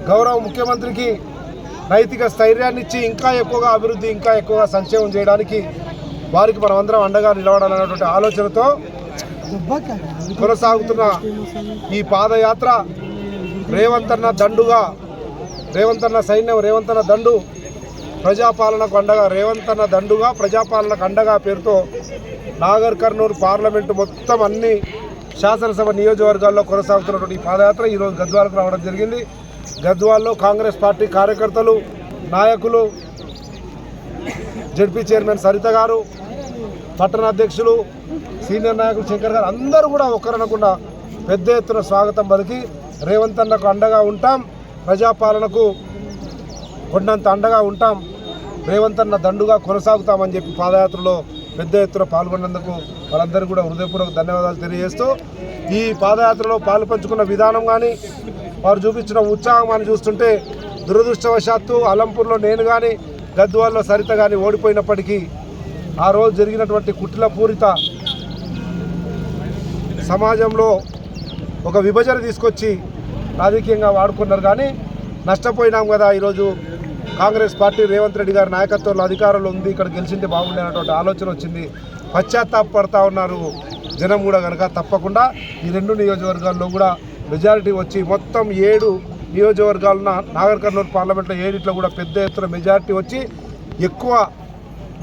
గౌరవ ముఖ్యమంత్రికి నైతిక స్థైర్యాన్ని ఇచ్చి ఇంకా ఎక్కువగా అభివృద్ధి ఇంకా ఎక్కువగా సంక్షేమం చేయడానికి వారికి మనమందరం అండగా నిలబడాలనేటువంటి ఆలోచనతో కొనసాగుతున్న ఈ పాదయాత్ర రేవంత్ అన్న దండుగా, రేవంత్ అన్న సైన్యం, రేవంత్ అన్న దండు, ప్రజాపాలనకు అండగా, రేవంత్ అన్న దండుగా ప్రజాపాలనకు అండగా పేరుతో నాగర్ కర్నూలు పార్లమెంటు మొత్తం అన్ని శాసనసభ నియోజకవర్గాల్లో కొనసాగుతున్నటువంటి ఈ పాదయాత్ర ఈరోజు గద్వాలకు రావడం జరిగింది. గద్వాల్లో కాంగ్రెస్ పార్టీ కార్యకర్తలు, నాయకులు, జడ్పీ చైర్మన్ సరిత గారు, పట్టణ అధ్యక్షులు, సీనియర్ నాయకులు శంకర్ గారు అందరూ కూడా ఒక్కరనకుండా పెద్ద ఎత్తున స్వాగతం పలికి రేవంత్ అన్నకు అండగా ఉంటాం, ప్రజాపాలనకు కొండంత అండగా ఉంటాం, రేవంత్ అన్న దండుగా కొనసాగుతామని చెప్పి పాదయాత్రలో పెద్ద ఎత్తున పాల్గొన్నందుకు వాళ్ళందరూ కూడా హృదయపూర్వక ధన్యవాదాలు తెలియజేస్తూ ఈ పాదయాత్రలో పాలు పంచుకున్న విధానం కానీ వారు చూపించిన ఉత్సాహం అని చూస్తుంటే దురదృష్టవశాత్తు అలంపూర్లో నేను కానీ గద్వాల్లో సరిత కానీ ఓడిపోయినప్పటికీ ఆ రోజు జరిగినటువంటి కుట్రపూరిత సమాజంలో ఒక విభజన తీసుకొచ్చి రాజకీయంగా వాడుకున్నారు. కానీ నష్టపోయినాం కదా. ఈరోజు కాంగ్రెస్ పార్టీ రేవంత్ రెడ్డి గారి నాయకత్వంలో అధికారంలో ఉంది, ఇక్కడ గెలిచింటే బాగుండేటువంటి ఆలోచన వచ్చింది. పశ్చాత్తాపడతా ఉన్నారు జనం కూడా కనుక తప్పకుండా ఈ 2 నియోజకవర్గాల్లో కూడా మెజారిటీ వచ్చి మొత్తం 7 నియోజకవర్గాలున్న నాగర్ కర్నూలు పార్లమెంట్లో 7 కూడా పెద్ద ఎత్తున మెజారిటీ వచ్చి ఎక్కువ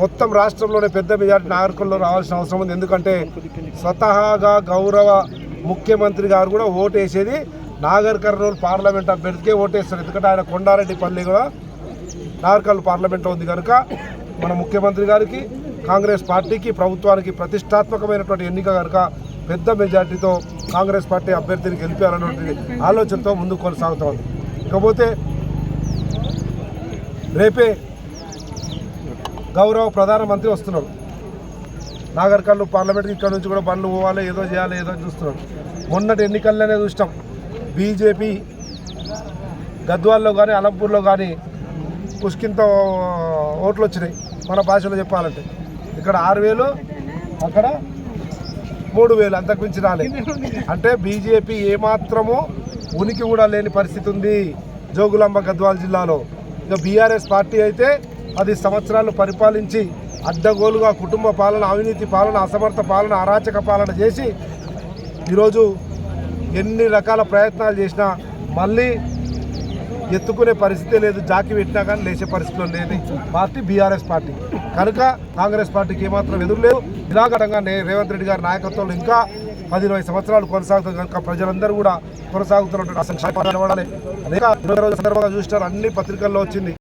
మొత్తం రాష్ట్రంలోనే పెద్ద మెజారిటీ నాగర్ కర్నూలు రావాల్సిన అవసరం ఉంది. ఎందుకంటే స్వతహాగా గౌరవ ముఖ్యమంత్రి గారు కూడా ఓటేసేది నాగర్ కర్నూలు పార్లమెంట్ అభ్యర్థికే ఓటేస్తారు. ఎందుకంటే ఆయన కొండారెడ్డిపల్లి కూడా నాగర్ కర్నూలు పార్లమెంట్లో ఉంది కనుక మన ముఖ్యమంత్రి గారికి, కాంగ్రెస్ పార్టీకి, ప్రభుత్వానికి ప్రతిష్టాత్మకమైనటువంటి ఎన్నిక కనుక పెద్ద మెజార్టీతో కాంగ్రెస్ పార్టీ అభ్యర్థిని గెలిపారన్నటువంటి ఆలోచనతో ముందుకు కొనసాగుతూ ఉంది. ఇకపోతే రేపే గౌరవ ప్రధానమంత్రి వస్తున్నారు నాగర్ కర్నూలు పార్లమెంట్కి. ఇక్కడ నుంచి కూడా బండ్లు పోవాలి, ఏదో చేయాలి, ఏదో చూస్తున్నారు. మొన్నటి ఎన్నికల్లోనే చూసినాం బీజేపీ గద్వాల్లో కానీ అలంపూర్లో కానీ పుష్కింత ఓట్లు వచ్చినాయి. మన భాషలో చెప్పాలంటే ఇక్కడ 6,000, అక్కడ 3,000, అంతకుమించి రాలేదు. అంటే బీజేపీ ఏమాత్రమో ఉనికి కూడా లేని పరిస్థితి ఉంది జోగులాంబ గద్వాల్ జిల్లాలో. ఇక బీఆర్ఎస్ పార్టీ అయితే 10 సంవత్సరాలు పరిపాలించి అడ్డగోలుగా కుటుంబ పాలన, అవినీతి పాలన, అసమర్థ పాలన, అరాచక పాలన చేసి ఈరోజు ఎన్ని రకాల ప్రయత్నాలు చేసినా మళ్ళీ ఎత్తుకునే పరిస్థితే లేదు. జాకి పెట్టినా కానీ లేచే పరిస్థితిలో లేని పార్టీ బీఆర్ఎస్ పార్టీ కనుక కాంగ్రెస్ పార్టీకి ఏమాత్రం ఎదురులేదు. ఇలాగంగా రేవంత్ రెడ్డి గారి నాయకత్వంలో ఇంకా 10-20 సంవత్సరాలు కొనసాగుతుంది కనుక ప్రజలందరూ కూడా కొనసాగుతున్నటువంటి సందర్భంగా చూసినారు, అన్ని పత్రికల్లో వచ్చింది.